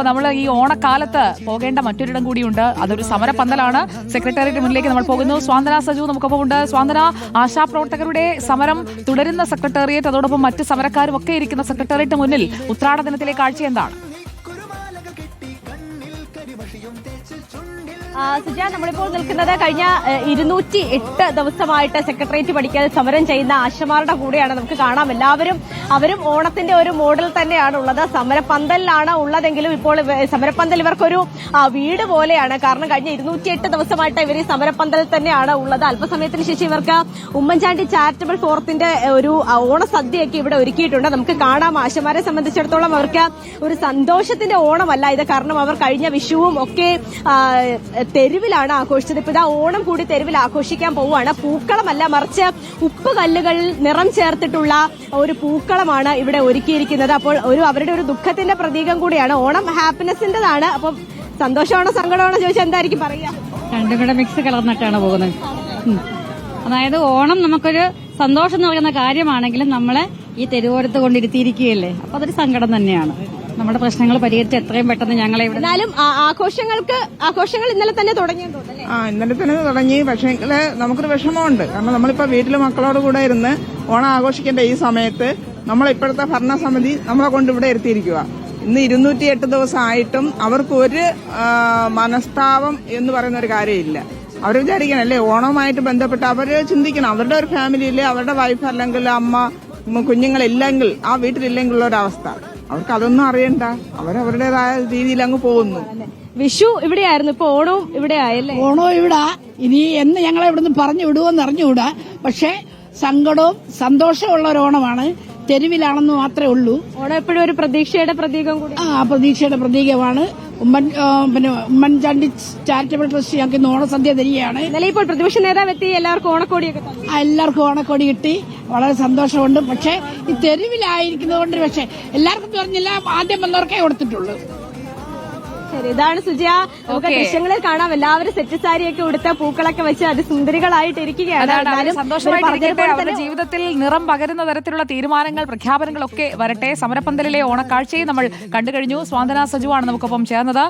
നമ്മൾ ഈ ഓണക്കാലത്ത് പോകേണ്ട മറ്റൊരിടം കൂടിയുണ്ട്. അതൊരു സമരപന്തലാണ്. സെക്രട്ടേറിയറ്റ് മുന്നിലേക്ക് നമ്മൾ പോകുന്നു. സ്വാന്തന സജു നമുക്കൊപ്പം ഉണ്ട്. സ്വാന്തന, ആശാപ്രവർത്തകരുടെ സമരം തുടരുന്ന സെക്രട്ടേറിയറ്റ്, അതോടൊപ്പം മറ്റ് സമരക്കാരും ഒക്കെ ഇരിക്കുന്ന സെക്രട്ടേറിയറ്റ് മുന്നിൽ ഉത്രാട ദിനത്തിലെ കാഴ്ച എന്താണ്? സുജ, നമ്മളിപ്പോൾ നിൽക്കുന്നത് കഴിഞ്ഞ 208 ദിവസമായിട്ട് സെക്രട്ടേറിയറ്റ് പഠിക്കാൻ സമരം ചെയ്യുന്ന ആശമാരുടെ കൂടെയാണ്. നമുക്ക് കാണാം, അവരും ഓണത്തിന്റെ ഒരു മോഡൽ തന്നെയാണ് ഉള്ളത്. സമരപ്പന്തലിലാണ് ഉള്ളതെങ്കിലും ഇപ്പോൾ സമരപ്പന്തൽ ഇവർക്കൊരു വീട് പോലെയാണ്. കാരണം കഴിഞ്ഞ 208 ദിവസമായിട്ട് ഇവർ ഈ സമരപ്പന്തലിൽ തന്നെയാണ് ഉള്ളത്. അല്പസമയത്തിന് ശേഷം ഇവർക്ക് ഉമ്മൻചാണ്ടി ചാരിറ്റബിൾ ഫോറത്തിന്റെ ഒരു ഓണസദ്യയൊക്കെ ഇവിടെ ഒരുക്കിയിട്ടുണ്ട്. നമുക്ക് കാണാം, ആശമാരെ സംബന്ധിച്ചിടത്തോളം അവർക്ക് ഒരു സന്തോഷത്തിന്റെ ഓണമല്ല ഇത്. കാരണം അവർ കഴിഞ്ഞ വിഷുവും ഒക്കെ തെരുവിലാണ് ആഘോഷിച്ചത്. ഇപ്പൊ ഇതാ ഓണം കൂടി തെരുവിൽ ആഘോഷിക്കാൻ പോവുകയാണ്. പൂക്കളമല്ല, മറിച്ച് ഉപ്പ് കല്ലുകളിൽ നിറം ചേർത്തിട്ടുള്ള ഒരു പൂക്കളമാണ് ഇവിടെ ഒരുക്കിയിരിക്കുന്നത്. അപ്പോൾ അവരുടെ ഒരു ദുഃഖത്തിന്റെ പ്രതീകം കൂടിയാണ്. ഓണം ഹാപ്പിനെസിന്റെതാണ്. അപ്പം സന്തോഷമാണോ സങ്കടമാണോ ചോദിച്ചാൽ എന്തായിരിക്കും പറയുക? രണ്ടും കൂടെ മിക്സ് കലർന്നിട്ടാണ് പോകുന്നത്. അതായത് ഓണം നമുക്കൊരു സന്തോഷം നൽകുന്ന കാര്യമാണെങ്കിലും നമ്മളെ ഈ തെരുവോരത്ത് കൊണ്ടിരുത്തിയിരിക്കുകയല്ലേ, അപ്പൊ അതൊരു സങ്കടം തന്നെയാണ്. നമ്മുടെ പ്രശ്നങ്ങൾ പരിഹരിച്ച് എത്രയും പെട്ടെന്ന് ഞങ്ങളെ ഇവിടെ. എന്നാലും ആഘോഷങ്ങൾ ഇന്നലെ തന്നെ തുടങ്ങിയെന്ന് തോന്നുന്നു. ഇന്നലെ തന്നെ തുടങ്ങി. പക്ഷേ നമുക്കൊരു വിഷമമുണ്ട്. കാരണം നമ്മളിപ്പോ വീട്ടില് മക്കളോട് കൂടെ ഇരുന്ന് ഓണം ആഘോഷിക്കേണ്ട ഈ സമയത്ത് നമ്മളിപ്പോഴത്തെ ഭരണസമിതി നമ്മളെ കൊണ്ട് ഇവിടെ ഇരുത്തിയിരിക്കുക. ഇന്ന് 208 ദിവസമായിട്ടും അവർക്ക് ഒരു മനസ്താപം എന്ന് പറയുന്ന ഒരു കാര്യമില്ല. അവർ വിചാരിക്കണല്ലേ, ഓണവുമായിട്ട് ബന്ധപ്പെട്ട് അവര് ചിന്തിക്കണം. അവരുടെ ഒരു ഫാമിലിയില് അവരുടെ വൈഫ് അല്ലെങ്കിൽ അമ്മ കുഞ്ഞുങ്ങളില്ലെങ്കിൽ ആ വീട്ടിലില്ലെങ്കിലുള്ള ഒരവസ്ഥ അവർക്ക് അതൊന്നും അറിയണ്ട. അവരവരുടേതായ രീതിയിൽ അങ്ങ് പോകുന്നു. വിഷു ഇവിടെയായിരുന്നു, ഇപ്പൊ ഓണവും ഇവിടെ ആയല്ലേ? ഓണവും ഇവിടെ. ഇനി എന്ന് ഞങ്ങളെ ഇവിടുന്ന് പറഞ്ഞു വിടുവോന്ന് അറിഞ്ഞുകൂടാ. പക്ഷെ സങ്കടവും സന്തോഷമുള്ള ഒരു ഓണമാണ്. തെരുവിലാണെന്ന് മാത്രമേ ഉള്ളൂ. ഓണം എപ്പോഴും ഒരു പ്രതീക്ഷയുടെ പ്രതീകം കൂടി. പ്രതീക്ഷയുടെ പ്രതീകമാണ്. ഉമ്മൻചാണ്ടി ചാരിറ്റബിൾ ട്രസ്റ്റ് ഞങ്ങൾക്ക് ഇന്ന് ഓണസദ്യ തരികയാണ്. ഇന്നലെ ഇപ്പോൾ പ്രതിപക്ഷ നേതാവ് എത്തി എല്ലാവർക്കും ഓണക്കോടിയൊക്കെ തന്നു. എല്ലാവർക്കും ഓണക്കോടി കിട്ടി, വളരെ സന്തോഷമുണ്ട്. പക്ഷെ ഈ തെരുവിലായിരിക്കുന്നതുകൊണ്ട് പക്ഷെ എല്ലാവർക്കും പറഞ്ഞില്ല, ആദ്യം വന്നവർക്കേ കൊടുത്തിട്ടുള്ളൂ. ശരി, ഇതാണ് സുജയ. നമുക്ക് ദൃശ്യങ്ങളിൽ കാണാം, എല്ലാവരും സെറ്റ് സാരിയൊക്കെ ഉടുത്ത പൂക്കളൊക്കെ വെച്ച് അതിസുന്ദരികളായിട്ട് ഇരിക്കുകയാണ്. അവരുടെ ജീവിതത്തിൽ നിറം പകരുന്ന തരത്തിലുള്ള തീരുമാനങ്ങൾ, പ്രഖ്യാപനങ്ങളൊക്കെ വരട്ടെ. സമരപ്പന്തലിലെ ഓണക്കാഴ്ചയും നമ്മൾ കണ്ടുകഴിഞ്ഞു. സ്വാന്തന സജുവാണ് നമുക്കൊപ്പം ചേർന്നത്.